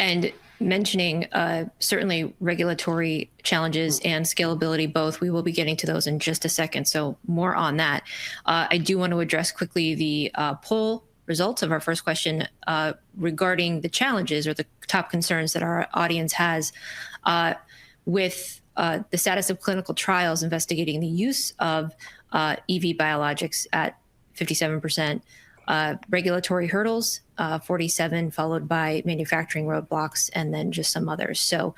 And mentioning certainly regulatory challenges and scalability both. We will be getting to those in just a second, so more on that. I do want to address quickly the poll results of our first question regarding the challenges or the top concerns that our audience has with the status of clinical trials investigating the use of EV biologics at 57%. Regulatory hurdles, 47, followed by manufacturing roadblocks, and then just some others. So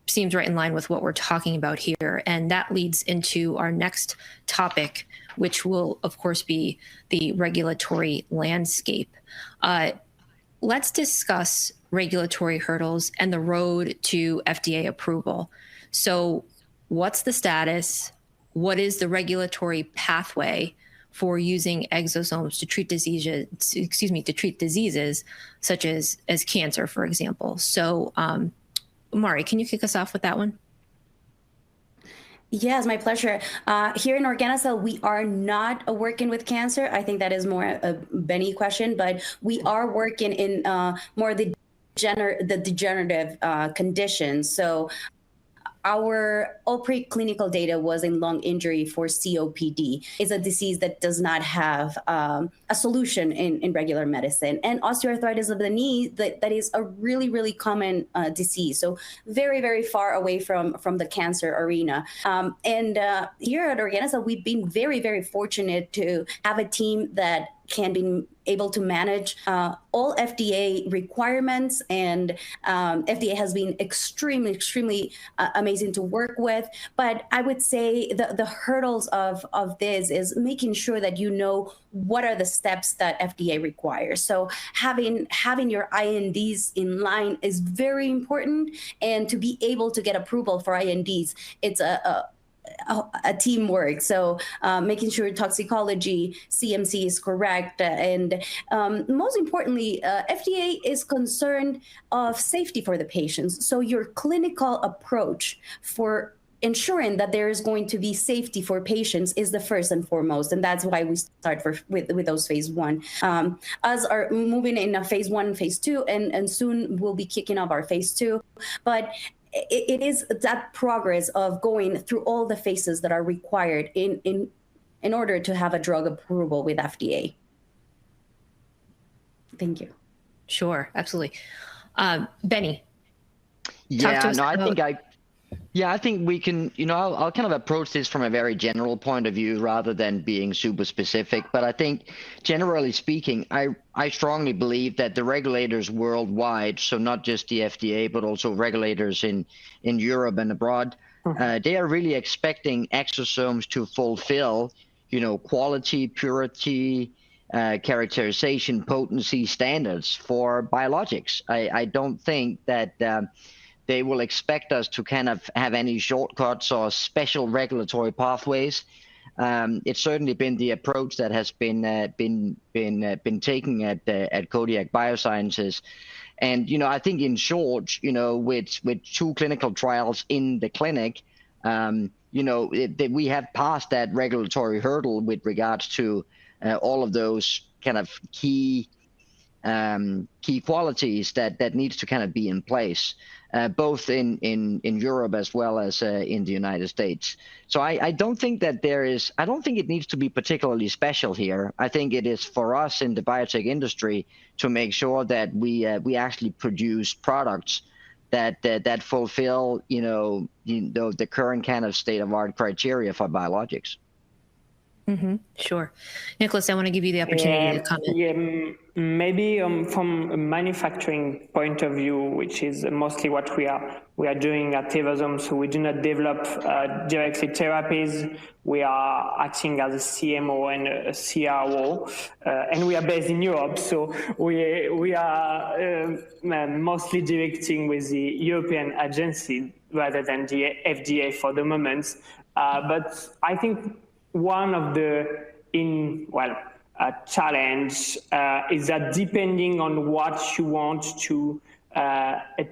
seems right in line with what we're talking about here. And that leads into our next topic, which will, of course, be the regulatory landscape. Let's discuss regulatory hurdles and the road to FDA approval. So what's the status? What is the regulatory pathway for using exosomes to treat diseases such as cancer, for example? So, Mari, can you kick us off with that one? Yes, my pleasure. Here in Organocell, we are not working with cancer. I think that is more a Benny question, but we are working in more the degenerative conditions. So our all preclinical data was in lung injury for COPD. It's a disease that does not have a solution in regular medicine. And osteoarthritis of the knee, that is a really, really common disease. So very, very far away from the cancer arena. And here at Organocell, we've been very, very fortunate to have a team that can be able to manage all FDA requirements, and FDA has been extremely amazing to work with. But I would say the hurdles of this is making sure that you know what are the steps that FDA requires. So having your INDs in line is very important, and to be able to get approval for INDs, it's a teamwork. So making sure toxicology, CMC is correct. And most importantly, FDA is concerned of safety for the patients. So your clinical approach for ensuring that there is going to be safety for patients is the first and foremost. And that's why we start with those phase one. Us are moving in a phase one, phase two, and soon we'll be kicking off our phase two. But it is that progress of going through all the phases that are required in order to have a drug approval with FDA. Thank you. Sure, absolutely. Benny. I think we can, I'll kind of approach this from a very general point of view rather than being super specific. But I think generally speaking, I strongly believe that the regulators worldwide, so not just the FDA, but also regulators in Europe and abroad, they are really expecting exosomes to fulfill, quality, purity, characterization, potency standards for biologics. I don't think that they will expect us to kind of have any shortcuts or special regulatory pathways. It's certainly been the approach that has been taken at Kodiak Biosciences. And I think in short, with 2 clinical trials in the clinic, we have passed that regulatory hurdle with regards to all of those kind of key qualities that needs to kind of be in place, both in Europe as well as in the United States. So I don't think that I don't think it needs to be particularly special here. I think it is for us in the biotech industry to make sure that we actually produce products that fulfill the current kind of state-of-art criteria for biologics. Mm-hmm. Sure. Nicholas, I want to give you the opportunity to comment. Yeah, maybe from a manufacturing point of view, which is mostly what we are doing at Evosome. So we do not develop directly therapies. We are acting as a CMO and a CRO, and we are based in Europe. So we are mostly directing with the European agency rather than the FDA for the moment. But I think one of the challenge is that depending on what you want to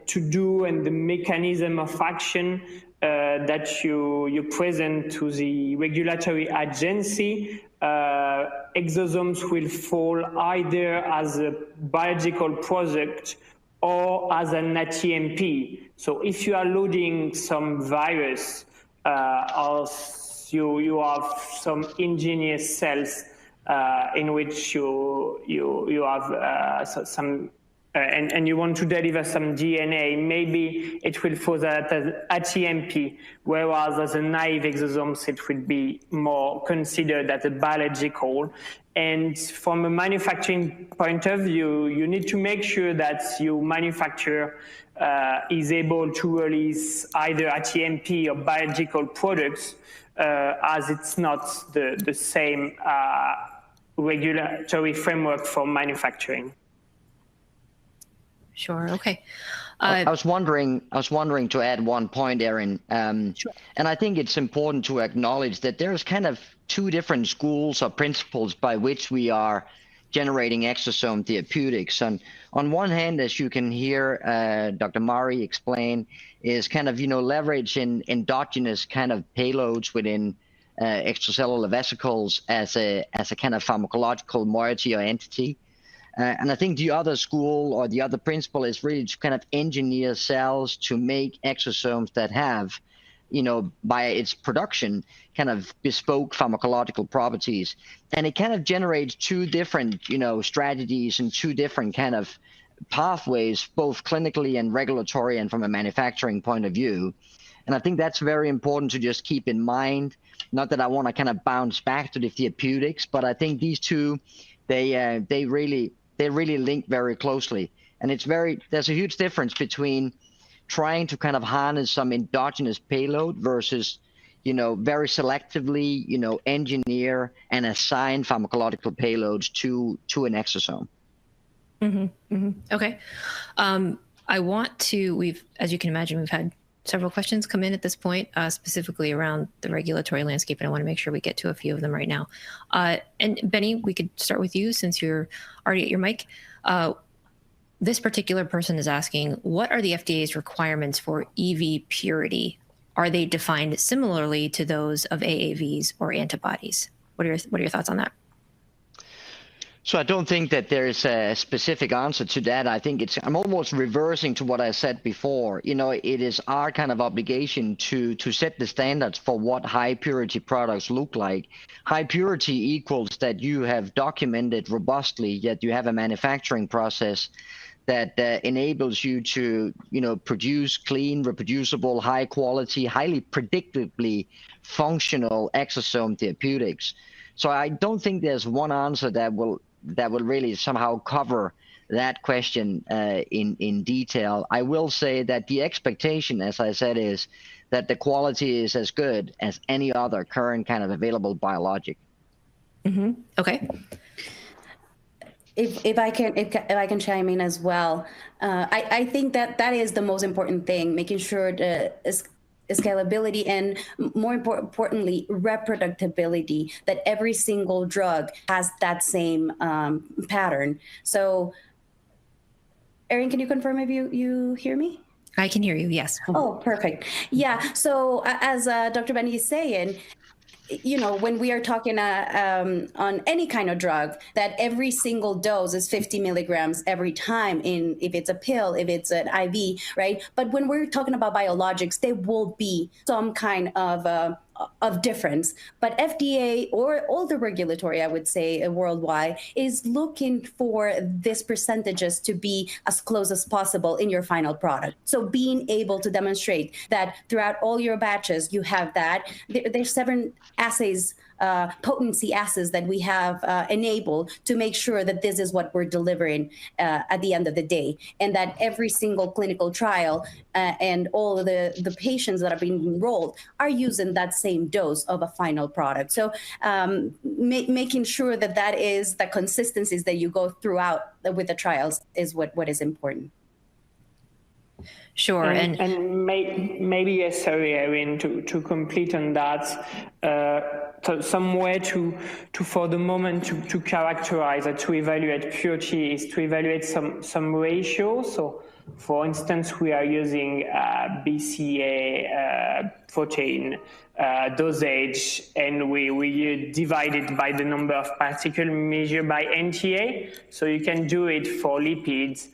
do and the mechanism of action that you present to the regulatory agency, exosomes will fall either as a biological product or as an ATMP. So if you are loading some virus or you have some engineered cells in which you have some and you want to deliver some DNA, maybe it will fall that as ATMP, whereas as a naive exosomes, it will be more considered as a biological. And from a manufacturing point of view, you need to make sure that your manufacturer is able to release either ATMP or biological products, as it's not the same regulatory framework for manufacturing. Sure. Okay. I was wondering to add one point, Erin. Sure. And I think it's important to acknowledge that there's kind of two different schools or principles by which we are generating exosome therapeutics. And on one hand, as you can hear Dr. Mari explain, is kind of leveraging endogenous kind of payloads within extracellular vesicles as a kind of pharmacological moiety or entity. And I think the other school or the other principle is really to kind of engineer cells to make exosomes that have, by its production, kind of bespoke pharmacological properties. And it kind of generates two different, strategies and two different kind of pathways, both clinically and regulatory and from a manufacturing point of view. And I think that's very important to just keep in mind. Not that I want to kind of bounce back to the therapeutics, but I think these two, they really link very closely. And there's a huge difference between trying to kind of harness some endogenous payload versus, very selectively, engineer and assign pharmacological payloads to an exosome. Mm-hmm, mm-hmm. Okay. As you can imagine, we've had several questions come in at this point, specifically around the regulatory landscape, and I want to make sure we get to a few of them right now. And Benny, we could start with you since you're already at your mic. This particular person is asking, what are the FDA's requirements for EV purity? Are they defined similarly to those of AAVs or antibodies? What are your thoughts on that? So I don't think that there's a specific answer to that. I think I'm almost reversing to what I said before. It is our kind of obligation to set the standards for what high purity products look like. High purity equals that you have documented robustly, yet you have a manufacturing process that enables you to, produce clean, reproducible, high quality, highly predictably functional exosome therapeutics. So I don't think there's one answer that will really somehow cover that question in detail. I will say that the expectation, as I said, is that the quality is as good as any other current kind of available biologic. Mm-hmm. Okay. If I can chime in as well, I think that is the most important thing, making sure the scalability and, more importantly, reproducibility, that every single drug has that same pattern. So, Erin, can you confirm if you hear me? I can hear you, yes. Oh, perfect. Yeah, so as Dr. Benny is saying, when we are talking on any kind of drug, that every single dose is 50 milligrams every time, if it's a pill, if it's an IV, right? But when we're talking about biologics, there will be some kind of difference. But FDA or all the regulatory, I would say, worldwide, is looking for these percentages to be as close as possible in your final product. So being able to demonstrate that throughout all your batches, you have that. There's 7 assays, potency assays that we have enabled to make sure that this is what we're delivering at the end of the day, and that every single clinical trial and all of the patients that are being enrolled are using that same dose of a final product. So making sure that is the consistencies that you go throughout with the trials is what is important. Sure. And maybe, sorry, Erin, to complete on that, some way to for the moment to characterize or to evaluate purity is to evaluate some ratios. So, for instance, we are using BCA protein dosage, and we divide it by the number of particles measured by NTA. So you can do it for lipids.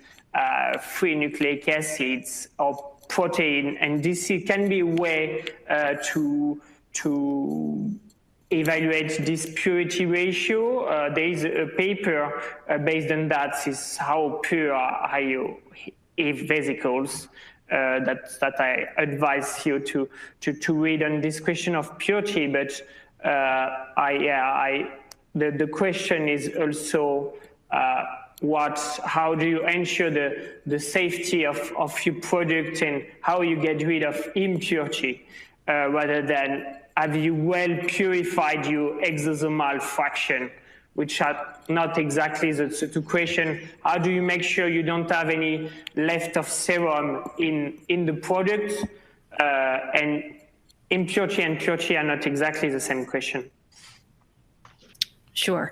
free nucleic acids or protein, and this can be a way to evaluate this purity ratio. There is a paper based on that. Is how pure are you if vesicles. That I advise you to read on this question of purity. But the question is also how do you ensure the safety of your product and how you get rid of impurity rather than have you well purified your exosomal fraction, which are not exactly the question. How do you make sure you don't have any left of serum in the product? And impurity and purity are not exactly the same question. Sure.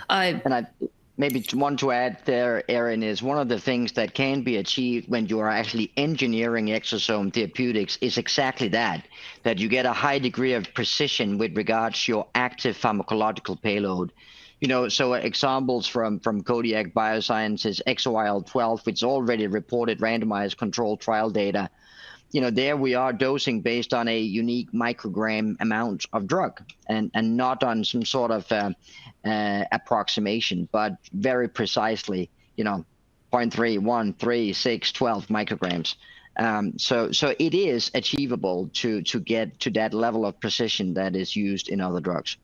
And I maybe one to add there, Erin, is one of the things that can be achieved when you are actually engineering exosome therapeutics is exactly that you get a high degree of precision with regards to your active pharmacological payload. So examples from Kodiak Biosciences, XOIL-12, which already reported randomized controlled trial data. There we are dosing based on a unique microgram amount of drug and not on some sort of approximation, but very precisely, 0.3, 1, 3, 6, 12 micrograms. So it is achievable to get to that level of precision that is used in other drugs.